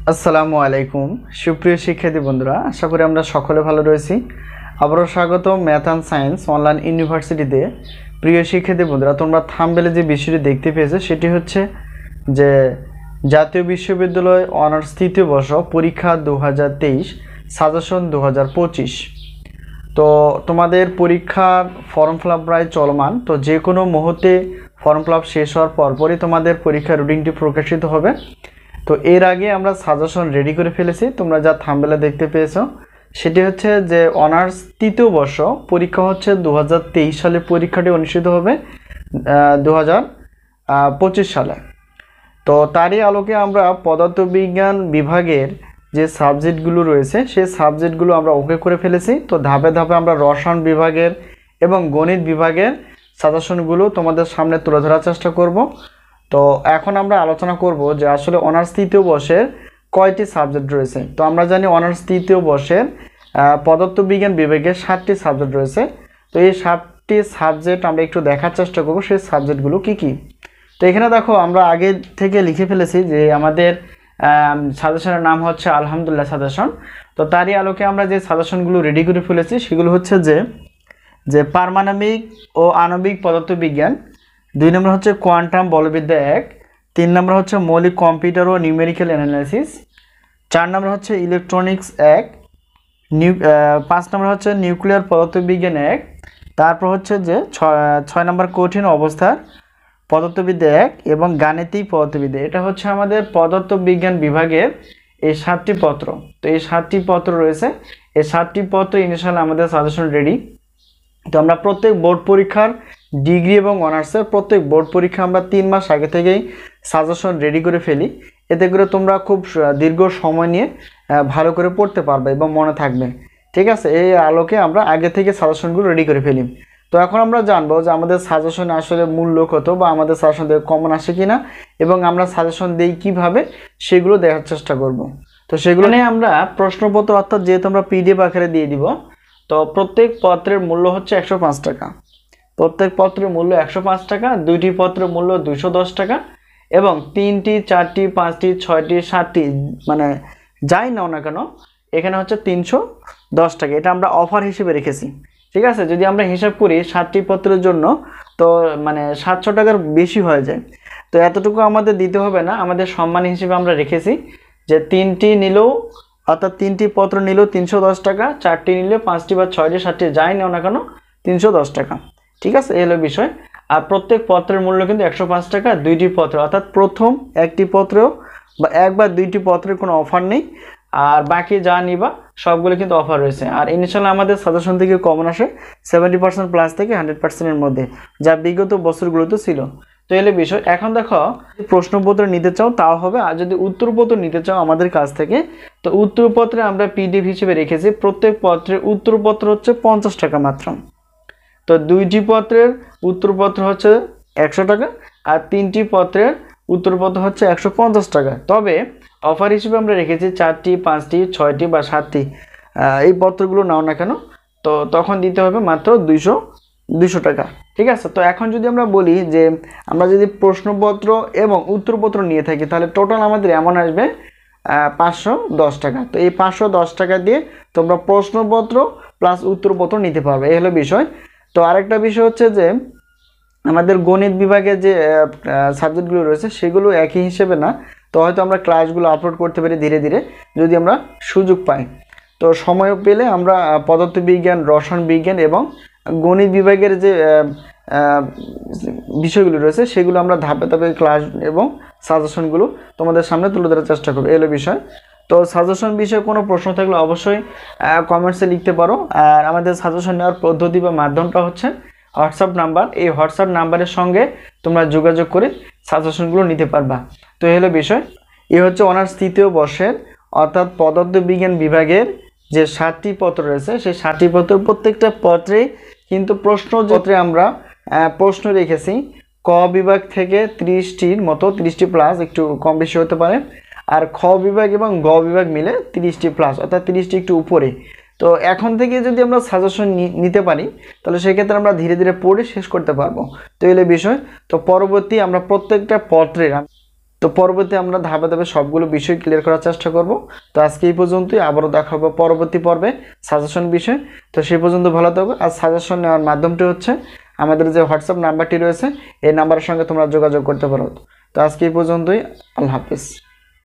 আসসালামু আলাইকুম সুপ্রিয় শিক্ষার্থী বন্ধুরা, আশা করি আমরা সকলে ভালো রয়েছি। আবারও স্বাগত ম্যাথ অ্যান্ড সায়েন্স অনলাইন ইউনিভার্সিটিতে। প্রিয় শিক্ষার্থী বন্ধুরা, তোমরা থাম্বনেলে যে বিষয়টি দেখতে পেয়েছো সেটি হচ্ছে যে জাতীয় বিশ্ববিদ্যালয় অনার্স তৃতীয় বর্ষ পরীক্ষা 2023 সাজেশন 2025। তো তোমাদের পরীক্ষার ফর্ম ফিল আপ প্রায় চলমান। তো যে কোনো মুহূর্তে ফর্ম ফিল আপ শেষ হওয়ার পরপরই তোমাদের পরীক্ষার রুটিনটি প্রকাশিত হবে। তো এর আগে আমরা সাজেশন রেডি করে ফেলেছি, তোমরা যা থাম্বনেলে দেখতে পেয়েছো সেটি হচ্ছে যে অনার্স তৃতীয় বর্ষ পরীক্ষা হচ্ছে 2023 সালে পরীক্ষাটি অনুষ্ঠিত হবে 2025 সালে। তো তারই আলোকে আমরা পদার্থবিজ্ঞান বিভাগের যে সাবজেক্টগুলো রয়েছে সেই সাবজেক্টগুলো আমরা ওকে করে ফেলেছি। তো ধাপে ধাপে আমরা রসায়ন বিভাগের এবং গণিত বিভাগের সাজেশনগুলো তোমাদের সামনে তুলে ধরার চেষ্টা করব। তো এখন আমরা আলোচনা করব যে আসলে অনার্স তৃতীয় বর্ষের কয়টি সাবজেক্ট রয়েছে। তো আমরা জানি অনার্স তৃতীয় বর্ষের পদার্থবিজ্ঞান বিভাগের 7টি সাবজেক্ট রয়েছে। তো এই 7টি সাবজেক্ট আমরা একটু দেখার চেষ্টা করব সেই সাবজেক্টগুলো কি কি। তো এখানে দেখো আমরা আগে থেকে লিখে ফেলেছি যে আমাদের সাজেশনের নাম হচ্ছে আলহামদুলিল্লাহ সাজেশন। তো তারই আলোকে আমরা যে সাজেশনগুলো রেডি করে ফেলেছি সেগুলো হচ্ছে যে পারমাণবিক ও আণবিক পদার্থবিজ্ঞান, 2 নম্বর হচ্ছে কোয়ান্টাম বলবিদ্যা 1, 3 নম্বর হচ্ছে মৌলিক কম্পিউটার ও নিউমেরিক্যাল অ্যানালাইসিস, 4 নম্বর হচ্ছে ইলেকট্রনিক্স 1, 5 নম্বর হচ্ছে নিউক্লিয়ার পদার্থবিজ্ঞান 1, তারপর হচ্ছে যে 6 নম্বর কঠিন অবস্থার পদার্থবিদ্যা 1 এবং গাণিতিক পদার্থবিদ্যা। এটা হচ্ছে আমাদের পদার্থবিজ্ঞান বিভাগের এই 7টি পত্র। তো এই 7টি পত্র রয়েছে, এই 7টি পত্র ইনশাআল্লাহ আমাদের সাজেশন রেডি। তো আমরা প্রত্যেক বোর্ড পরীক্ষার ডিগ্রি এবং অনার্সের প্রত্যেক বোর্ড পরীক্ষা আমরা 3 মাস আগে থেকেই সাজেশন রেডি করে ফেলি। এতে করে তোমরা খুব দীর্ঘ সময় নিয়ে ভালো করে পড়তে পারবে এবং মনে থাকবে। ঠিক আছে, এই আলোকে আমরা আগে থেকে সাজেশনগুলো রেডি করে ফেলি। তো এখন আমরা জানবো যে আমাদের সাজেশনে আসলে মূল্য কত বা আমাদের সাজেশন থেকে কমন আসে কিনা এবং আমরা সাজেশন দিই কিভাবে সেগুলো দেখার চেষ্টা করব। তো সেগুলো নিয়ে আমরা প্রশ্নপত্র অর্থাৎ যেহেতু আমরা পিডিএফ আকারে দিয়ে দিব, তো প্রত্যেক পত্রের মূল্য হচ্ছে 105 টাকা। প্রত্যেক পত্রের মূল্য 105 টাকা, 2টি পত্রের মূল্য 210 টাকা এবং 3টি 4টি 5টি 6টি 7টি মানে যাই নাও না কেন এখানে হচ্ছে 310 টাকা। এটা আমরা অফার হিসেবে রেখেছি। ঠিক আছে, যদি আমরা হিসাব করি 7টি পত্রের জন্য তো মানে 700 টাকার বেশি হয়ে যায়। তো এতটুকু আমাদের দিতে হবে না, আমাদের সম্মান হিসেবে আমরা রেখেছি যে 3টি নিলেও অর্থাৎ 3টি পত্র নিলেও 310 টাকা, 4টি নিলে 5টি বা 6টি 7টি যাই নাও না কেন 310 টাকা। ঠিক আছে, এই হলো বিষয়। আর প্রত্যেক পত্রের মূল্য কিন্তু 105 টাকা, 2টি পত্র অর্থাৎ প্রথম একটি পত্রেও বা এক বা 2টি পত্রের কোনো অফার নেই, আর বাকি যা নিবা সবগুলো কিন্তু অফার রয়েছে। আর ইনশাআল্লাহ আমাদের সাজেশন থেকে কমন আসে 70% প্লাস থেকে 100%-এর মধ্যে, যা বিগত বছরগুলোতে ছিল। তো এলে বিষয়। এখন দেখো, প্রশ্নপত্র নিতে চাও তাও হবে, আর যদি উত্তরপত্র নিতে চাও আমাদের কাছ থেকে তো উত্তরপত্রে আমরা পিডিএফ হিসেবে রেখেছি। প্রত্যেক পত্রের উত্তরপত্র হচ্ছে 50 টাকা মাত্র। তো 2টি পত্রের উত্তরপত্র হচ্ছে 100 টাকা আর 3টি পত্রের উত্তরপত্র হচ্ছে 150 টাকা। তবে অফার হিসেবে আমরা রেখেছি 4টি 5টি 6টি বা 7টি এই পত্রগুলো নাও না কেন তো তখন দিতে হবে মাত্র 200 টাকা। ঠিক আছে, তো এখন যদি আমরা বলি যে আমরা যদি প্রশ্নপত্র এবং উত্তরপত্র নিয়ে থাকি তাহলে টোটাল আমাদের এমন আসবে 510 টাকা। তো এই 510 টাকা দিয়ে তোমরা প্রশ্নপত্র প্লাস উত্তরপত্র নিতে পারবে, এই হলো বিষয়। তো আরেকটা বিষয় হচ্ছে যে আমাদের গণিত বিভাগে যে সাবজেক্টগুলো রয়েছে সেগুলো একই হিসেবে না। তো হয়তো আমরা ক্লাসগুলো আপলোড করতে পারি ধীরে ধীরে যদি আমরা সুযোগ পাই। তো সময় পেলে আমরা পদার্থবিজ্ঞান, রসায়ন বিজ্ঞান এবং গণিত বিভাগের যে বিষয়গুলো রয়েছে সেগুলো আমরা ধাপে ধাপে ক্লাস এবং সাজেশনগুলো তোমাদের সামনে তুলে ধরার চেষ্টা করবো, এলো বিষয়। তো সাজেশন বিষয়ে কোনো প্রশ্ন থাকলে অবশ্যই কমেন্টসে লিখতে পারো। আর আমাদের সাজেশন নেওয়ার পদ্ধতি বা মাধ্যমটা হচ্ছে হোয়াটসঅ্যাপ নাম্বার। এই হোয়াটসঅ্যাপ নাম্বারের সঙ্গে তোমরা যোগাযোগ করে সাজেশনগুলো নিতে পারবা। তো এই হলো বিষয়। এ হচ্ছে অনার্স তৃতীয় বর্ষের অর্থাৎ পদার্থবিজ্ঞান বিভাগের যে 7টি পত্র রয়েছে সেই 7টি পত্র প্রত্যেকটা পত্রেই কিন্তু প্রশ্নপত্রে আমরা প্রশ্ন রেখেছি ক বিভাগ থেকে 30টির মতো, 30টি প্লাস, একটু কম বেশি হতে পারে। আর খ বিভাগ এবং গ বিভাগ মিলে 30টি প্লাস অর্থাৎ 30টি একটু উপরে। তো এখন থেকে যদি আমরা সাজেশন নিতে পারি তাহলে সেক্ষেত্রে আমরা ধীরে ধীরে পড়ে শেষ করতে পারবো। তো এলে বিষয়। তো পরবর্তী আমরা প্রত্যেকটা পত্রের তো পরবর্তী আমরা ধাপে ধাপে সবগুলো বিষয় ক্লিয়ার করার চেষ্টা করব। তো আজকে এই পর্যন্তই, আবারও দেখা হবে পরবর্তী পর্বে সাজেশন বিষয়। তো সেই পর্যন্ত ভালো থাকো। আর সাজেশন নেওয়ার মাধ্যমটি হচ্ছে আমাদের যে হোয়াটসঅ্যাপ নাম্বারটি রয়েছে এই নাম্বারের সঙ্গে তোমরা যোগাযোগ করতে পারো। তো আজকে এই পর্যন্তই, আল্লাহ হাফিজ।